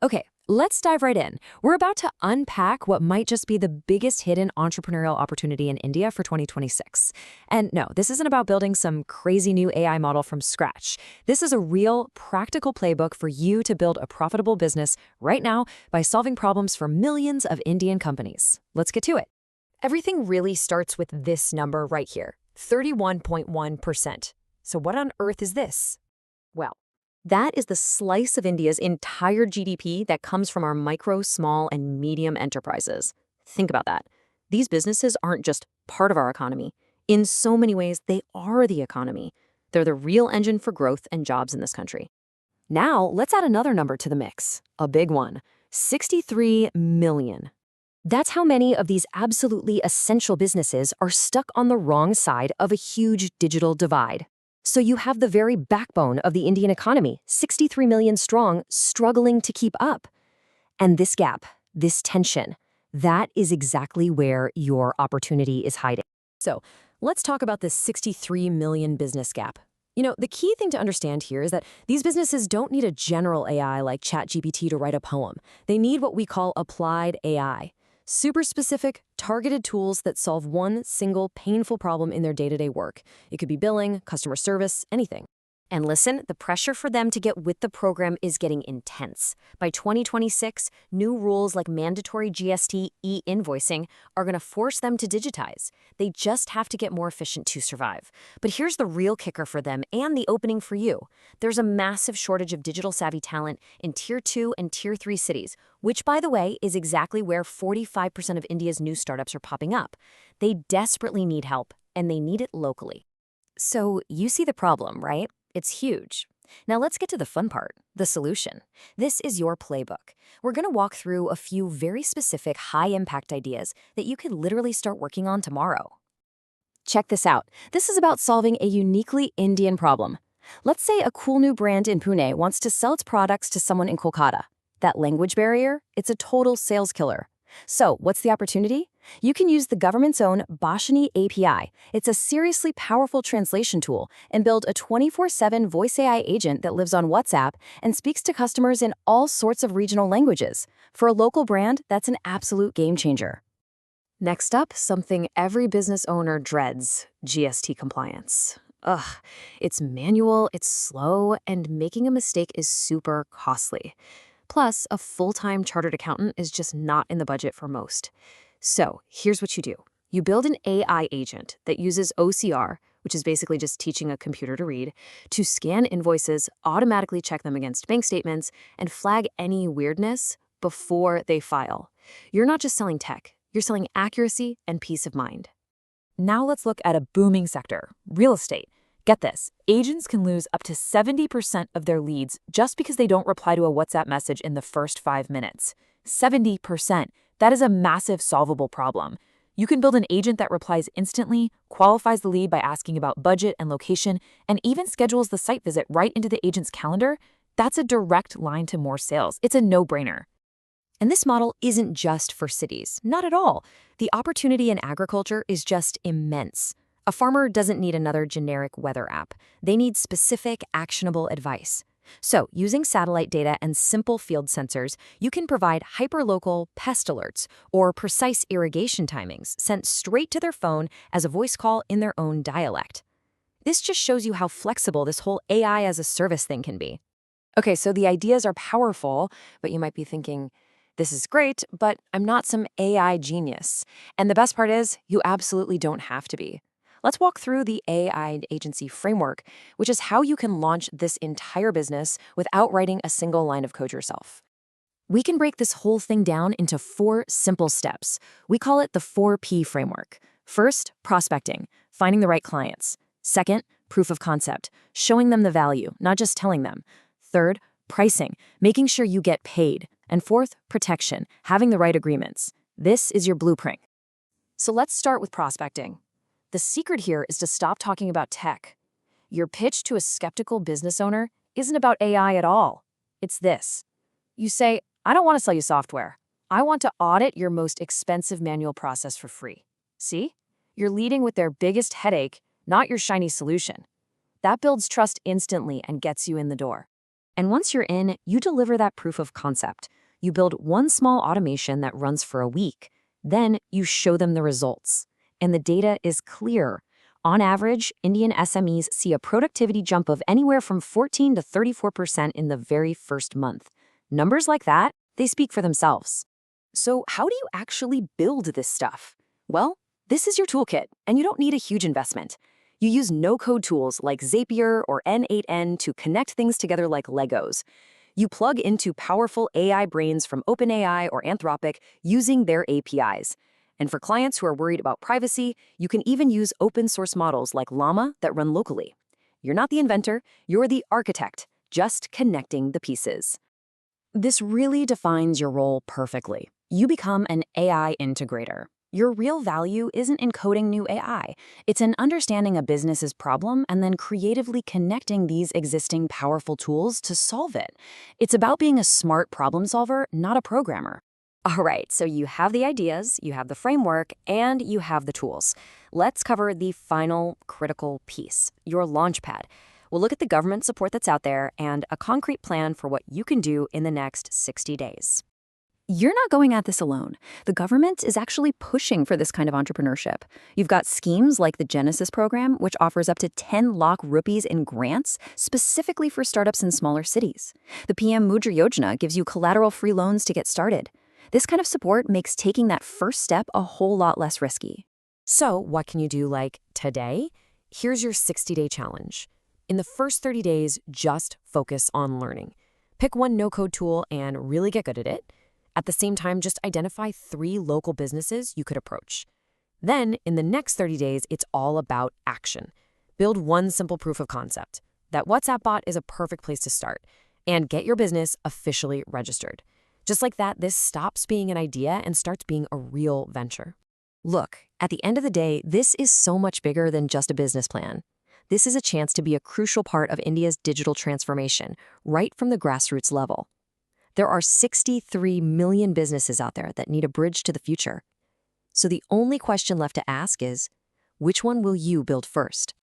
Okay, let's dive right in. We're about to unpack what might just be the biggest hidden entrepreneurial opportunity in India for 2026. And no, this isn't about building some crazy new AI model from scratch. This is a real, practical playbook for you to build a profitable business right now by solving problems for millions of Indian companies. Let's get to it. Everything really starts with this number right here, 31.1%. So what on earth is this? Well, that is the slice of India's entire GDP that comes from our micro, small, and medium enterprises. Think about that. These businesses aren't just part of our economy. In so many ways, they are the economy. They're the real engine for growth and jobs in this country. Now, let's add another number to the mix, a big one, 63 million. That's how many of these absolutely essential businesses are stuck on the wrong side of a huge digital divide. So you have the very backbone of the Indian economy, 63 million strong, struggling to keep up. And this gap, this tension, that is exactly where your opportunity is hiding. So let's talk about this 63 million business gap. The key thing to understand here is that these businesses don't need a general AI like ChatGPT to write a poem. They need what we call applied AI. Super specific, targeted tools that solve one single painful problem in their day-to-day work. It could be billing, customer service, anything. And listen, the pressure for them to get with the program is getting intense. By 2026, new rules like mandatory GST e-invoicing are going to force them to digitize. They just have to get more efficient to survive. But here's the real kicker for them and the opening for you. There's a massive shortage of digital savvy talent in Tier 2 and Tier 3 cities, which, by the way, is exactly where 45% of India's new startups are popping up. They desperately need help, and they need it locally. So you see the problem, right? It's huge. Now let's get to the fun part, the solution. This is your playbook. We're going to walk through a few very specific high-impact ideas that you can literally start working on tomorrow. Check this out. This is about solving a uniquely Indian problem. Let's say a cool new brand in Pune wants to sell its products to someone in Kolkata. That language barrier, it's a total sales killer. So, what's the opportunity? You can use the government's own Bhashini API. It's a seriously powerful translation tool, and build a 24/7 voice AI agent that lives on WhatsApp and speaks to customers in all sorts of regional languages. For a local brand, that's an absolute game changer. Next up, something every business owner dreads, GST compliance. Ugh, it's manual, it's slow, and making a mistake is super costly. Plus, a full-time chartered accountant is just not in the budget for most. So here's what you do. You build an AI agent that uses OCR, which is basically just teaching a computer to read, to scan invoices, automatically check them against bank statements, and flag any weirdness before they file. You're not just selling tech, you're selling accuracy and peace of mind. Now let's look at a booming sector, real estate. Get this, agents can lose up to 70% of their leads just because they don't reply to a WhatsApp message in the first 5 minutes. 70%. That is a massive solvable problem. You can build an agent that replies instantly, qualifies the lead by asking about budget and location, and even schedules the site visit right into the agent's calendar. That's a direct line to more sales. It's a no-brainer. And this model isn't just for cities, not at all. The opportunity in agriculture is just immense. A farmer doesn't need another generic weather app. They need specific, actionable advice. So, using satellite data and simple field sensors, you can provide hyperlocal pest alerts or precise irrigation timings sent straight to their phone as a voice call in their own dialect. This just shows you how flexible this whole AI as a service thing can be. Okay, so the ideas are powerful, but you might be thinking, this is great, but I'm not some AI genius. And the best part is, you absolutely don't have to be. Let's walk through the AI agency framework, which is how you can launch this entire business without writing a single line of code yourself. We can break this whole thing down into 4 simple steps. We call it the 4P framework. First, prospecting, finding the right clients. Second, proof of concept, showing them the value, not just telling them. Third, pricing, making sure you get paid. And fourth, protection, having the right agreements. This is your blueprint. So let's start with prospecting. The secret here is to stop talking about tech. Your pitch to a skeptical business owner isn't about AI at all. It's this. You say, I don't want to sell you software. I want to audit your most expensive manual process for free. See? You're leading with their biggest headache, not your shiny solution. That builds trust instantly and gets you in the door. And once you're in, you deliver that proof of concept. You build one small automation that runs for a week. Then you show them the results. And the data is clear. On average, Indian SMEs see a productivity jump of anywhere from 14 to 34% in the very first month. Numbers like that, they speak for themselves. So how do you actually build this stuff? Well, this is your toolkit, and you don't need a huge investment. You use no-code tools like Zapier or N8N to connect things together like Legos. You plug into powerful AI brains from OpenAI or Anthropic using their APIs. And for clients who are worried about privacy, you can even use open-source models like Llama that run locally. You're not the inventor, you're the architect, just connecting the pieces. This really defines your role perfectly. You become an AI integrator. Your real value isn't in coding new AI. It's in understanding a business's problem and then creatively connecting these existing powerful tools to solve it. It's about being a smart problem solver, not a programmer. All right, so you have the ideas, you have the framework, and you have the tools. Let's cover the final critical piece, your launchpad. We'll look at the government support that's out there and a concrete plan for what you can do in the next 60 days. You're not going at this alone. The government is actually pushing for this kind of entrepreneurship. You've got schemes like the Genesis program, which offers up to 10 lakh rupees in grants specifically for startups in smaller cities. The PM Mudra Yojana gives you collateral-free loans to get started. This kind of support makes taking that first step a whole lot less risky. So what can you do like today? Here's your 60-day challenge. In the first 30 days, just focus on learning. Pick one no-code tool and really get good at it. At the same time, just identify 3 local businesses you could approach. Then, in the next 30 days, it's all about action. Build one simple proof of concept. That WhatsApp bot is a perfect place to start. And get your business officially registered. Just like that, this stops being an idea and starts being a real venture. Look, at the end of the day, this is so much bigger than just a business plan. This is a chance to be a crucial part of India's digital transformation, right from the grassroots level. There are 63 million businesses out there that need a bridge to the future. So the only question left to ask is, which one will you build first?